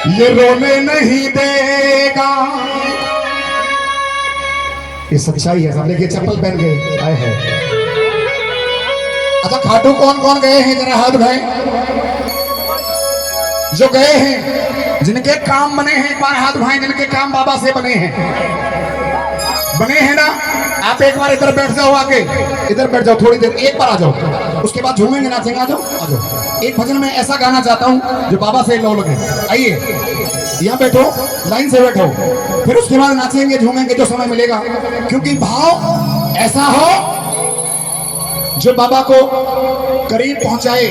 ये रोने नहीं देगा। ये सच्चाई है साहब। देखिए चप्पल पहन के आए हैं। अच्छा खाटू कौन कौन गए हैं जरा हाथ उठाएं। जो गए हैं जिनके काम बने हैं एक बार हाथ उठाएं। जिनके काम बाबा से बने हैं ना, आप एक बार इधर बैठ जाओ। आके इधर बैठ जाओ थोड़ी देर, एक बार आ जाओ, उसके बाद झूमेंगे नाचेंगे। आ जाओ। एक भजन में ऐसा गाना चाहता हूं जो बाबा से लो लगे। आइए यहाँ बैठो, लाइन से बैठो, फिर उसके बाद नाचेंगे झूमेंगे जो समय मिलेगा। क्योंकि भाव ऐसा हो जो बाबा को करीब पहुंचाए,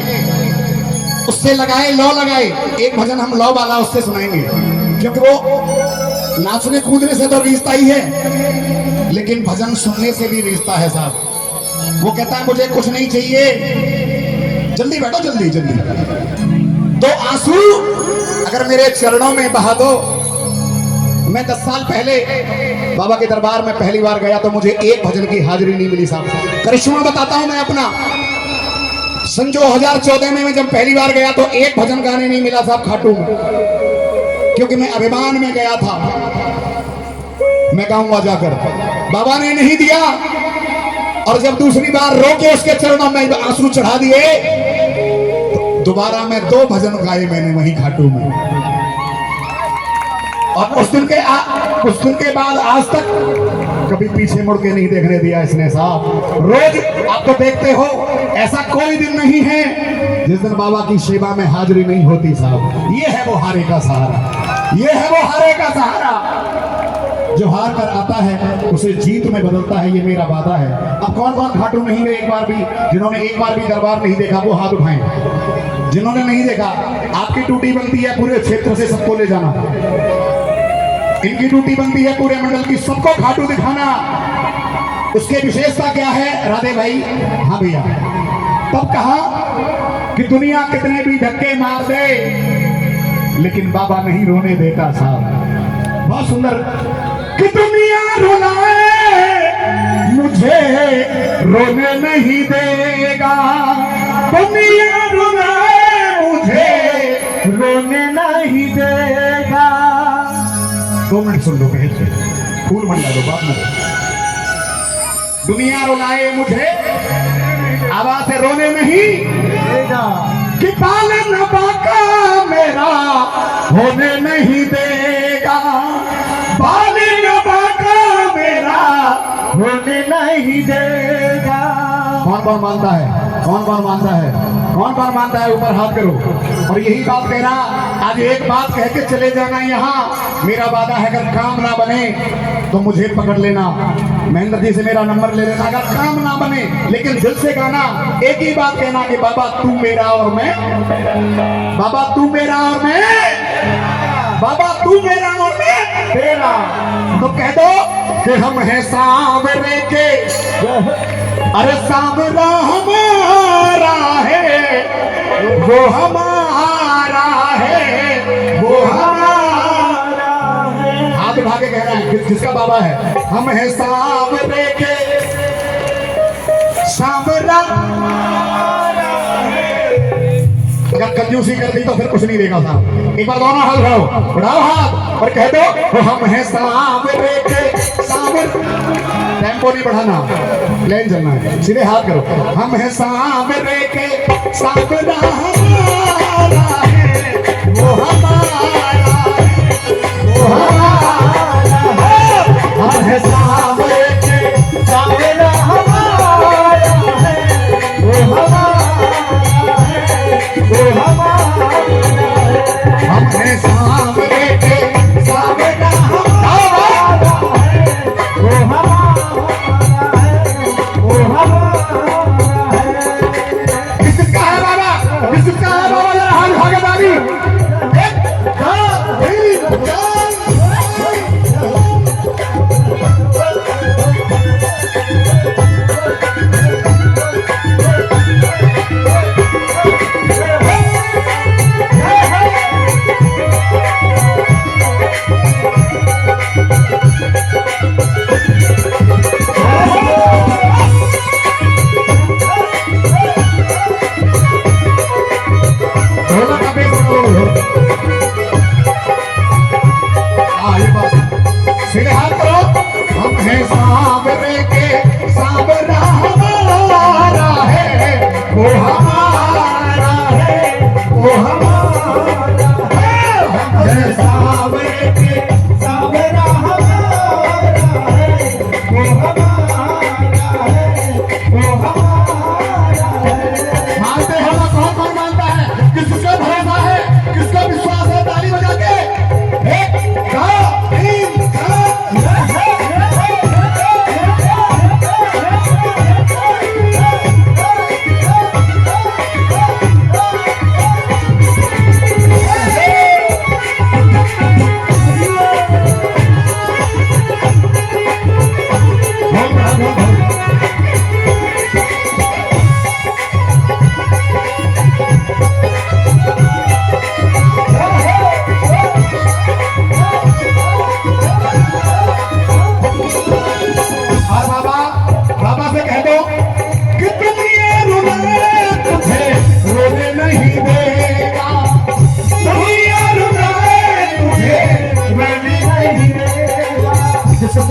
उससे लगाए लो लगाए। एक भजन हम लो वाला उससे सुनाएंगे, क्योंकि वो नाचने कूदने से तो रिश्ता ही है, लेकिन भजन सुनने से भी रिश्ता है साहब। वो कहता है मुझे कुछ नहीं चाहिए, जल्दी बैठो जल्दी जल्दी। तो आंसू अगर मेरे चरणों में बहा दो। मैं 10 साल पहले बाबा के दरबार में पहली बार गया तो मुझे एक भजन की हाजिरी नहीं मिली साहब। करिश्मा बताता हूं मैं अपना। सन 2014 में मैं जब पहली बार गया तो एक भजन गाने नहीं मिला साहब खाटू में, क्योंकि मैं अभिमान में गया था, मैं गाऊंगा जाकर। बाबा ने नहीं दिया, और जब दूसरी बार रो के उसके चरणों में आंसू चढ़ा दिए, दोबारा मैं 2 भजन गाए मैंने वहीं खाटू में। और उस दिन के बाद आज तक कभी पीछे मुड़ के नहीं देखने दिया इसने साहब। रोज आप तो देखते हो, ऐसा कोई दिन नहीं है जिस दिन बाबा की सेवा में हाजिरी नहीं होती साहब। ये है वो हारे का सहारा, ये है वो हारे का सहारा। जो हार कर आता है उसे जीत में बदलता है, ये मेरा वादा है। अब कौन कौन खाटू नहीं गए एक बार भी, जिन्होंने एक बार भी दरबार नहीं देखा वो हाथ उठाएं। जिन्होंने नहीं देखा, आपकी ड्यूटी बनती है पूरे क्षेत्र से सबको ले जाना। इनकी ड्यूटी बनती है पूरे मंडल की सबको खाटू दिखाना। उसकी विशेषता क्या है राधे भाई? हाँ भैया, तब कहा कि दुनिया कितने भी धक्के मार दे लेकिन बाबा नहीं रोने देता साहब। बहुत सुंदर। कि दुनिया रुलाए मुझे रोने नहीं देगा, दुनिया रुलाए मुझे रोने नहीं देगा। 2 मिनट सुन लो, कहे से फूल मंडा दो बात में। दुनिया रुलाए मुझे आवाज से रोने नहीं देगा, कि पालन बाका मेरा होने नहीं देगा, पालन बाका मेरा होने नहीं देगा। कौन कौन मानता है? कौन कौन मानता है? कौन कौन मानता है? ऊपर हाथ करो। और यही बात कह रहा, आज एक बात कह के चले जाना यहाँ। मेरा वादा है अगर काम ना बने तो मुझे पकड़ लेना, महेंद्र जी से मेरा नंबर ले लेना। अगर काम ना बने लेकिन दिल से गाना, एक ही बात कहना कि बाबा तू मेरा और मैं, बाबा तू मेरा और मैं, बाबा तू मेरा और मैं तेरा। तो कह दो कि हम हैं सांवरे के, अरे सांवरा हमारा है, वो हमारा है, वो हमारा है। हाथ उठा के कह रहा है किसका बाबा है? हम हैं सांवरे के, सांवरा हमारा है। अगर कंजूसी कर दी तो फिर कुछ नहीं देगा साहब। एक बार दोनों हाथ उठाओ, उठाओ हाथ और कह दो हम हैं सांवरे के, सांवरे। टेम्पो नहीं बढ़ाना, प्लेन चलना है, सीधे हाथ करो। हम हैं सांवरे के, सांवरा हमारा है, वो हमारा है, वो हमारा है। हम हैं सांवरे के, सांवरा हमारा है, वो हमारा है, वो हमारा है। हम हैं सांवरे के, सांवरा हमारा है, वो हमारा। किसका है बाबा? किसका है बाबा?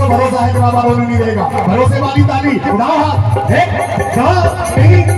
भरोसा है कि बाबा रोने नहीं देगा। भरोसे वाली ताली उड़ाओ हाथ। 1 2 3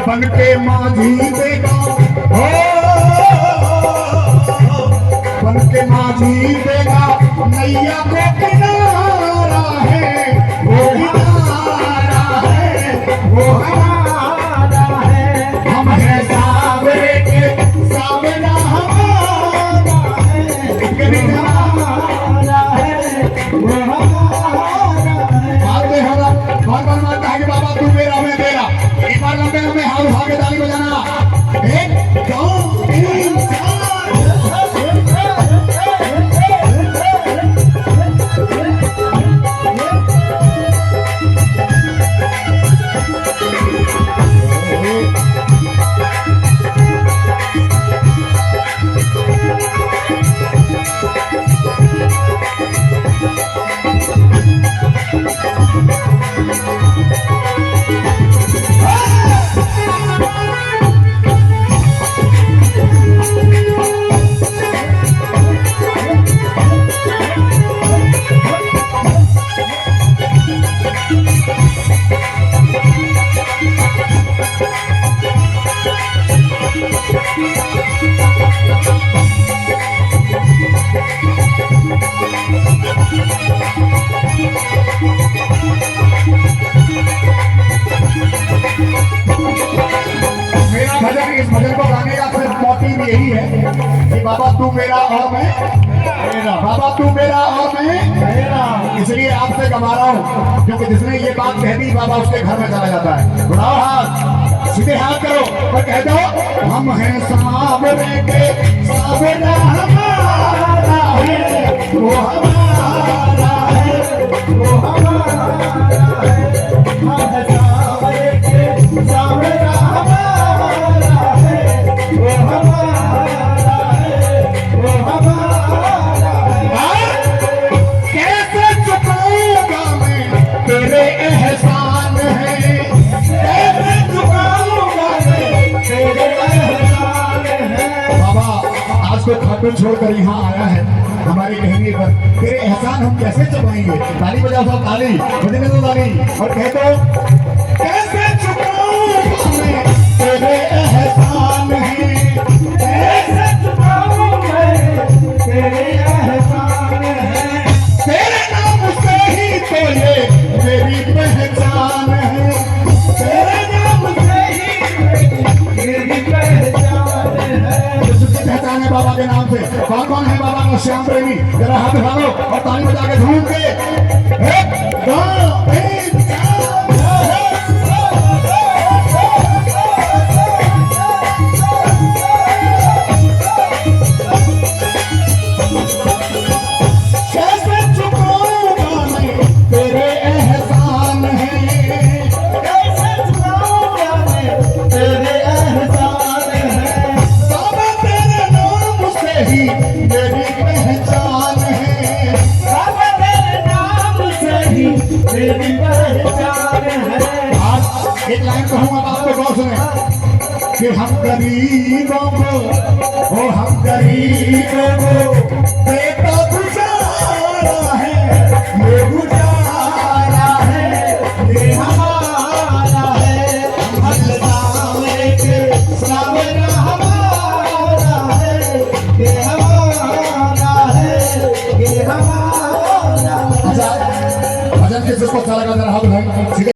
बन के माझी देगा, बन के माझी देगा, नैया को किनारा है, वो किनारा है, वो हमारा है। हम है सावरे के सावरा हमारा है, किनारा है, वो हमारा है। मारते हरा भगवान मानता है कि बाबा तू मेरा मैं तेरा। एक बार लंबे लंबे हाथ उठा के ताली बजाना। 1 2 3 मेरा भजन, इस भजन को गाने का सिर्फ मोटिव यही है कि बाबा तू मेरा और मैं मेरा, बाबा तू मेरा और मैं मेरा। इसलिए आपसे गवा रहा हूँ, क्योंकि जिसने ये बात कह दी बाबा उसके घर में चला जाता है। बढ़ाओ हाथ, सीधे हाथ करो और कह दो हम हैं सावरे के सावरा हमारा है, वो हमारा है, वो हमारा है। हम हैं सावरे के सावरा हमारा है, वो हमारा है, वो हमारा है। कैसे चुकाऊंगा मैं तेरे एहसान है, कैसे चुकाऊंगा मैं तेरे एहसान को छोड़कर यहाँ आया है हमारे कहने पर, तेरे एहसान हम कैसे चुकाएंगे। ताली बजाओ सब, ताली बजने दो ताली, और कह दो कैसे चुकाऊं मैं तेरे एहसान है, कैसे चुकाऊं मैं तेरे एहसान है, तेरे नाम से ही तो ये मेरी पहचान है, तेरे नाम से ही मेरी पहचान है। पहचान है बाबा के नाम से। कौन कौन है बाबा का श्याम प्रेमी, जरा हाथ उठा लो और ताली बजा के झूम के 1 2 3 कैसे चुकाऊंगा मैं तेरे एहसान है, कैसे चुकाऊंगा मैं तेरे एहसान है, बाबा तेरे नाम से ही मेरी पहचान है, बाबा तेरे नाम से ही मेरी पहचान है। आज एक लाइन कहूंगा आपको, गौर सुने कि हम गरीबों को, ओ हम गरीबों को बेटा गुजारा है, ये गुजारा है, ये हमारा है, हल्लावे के सावरा हमारा है, ये हमारा है, ये हमारा। अच्छा भजन किसको अच्छा लगा जरा हाथ उठाएं।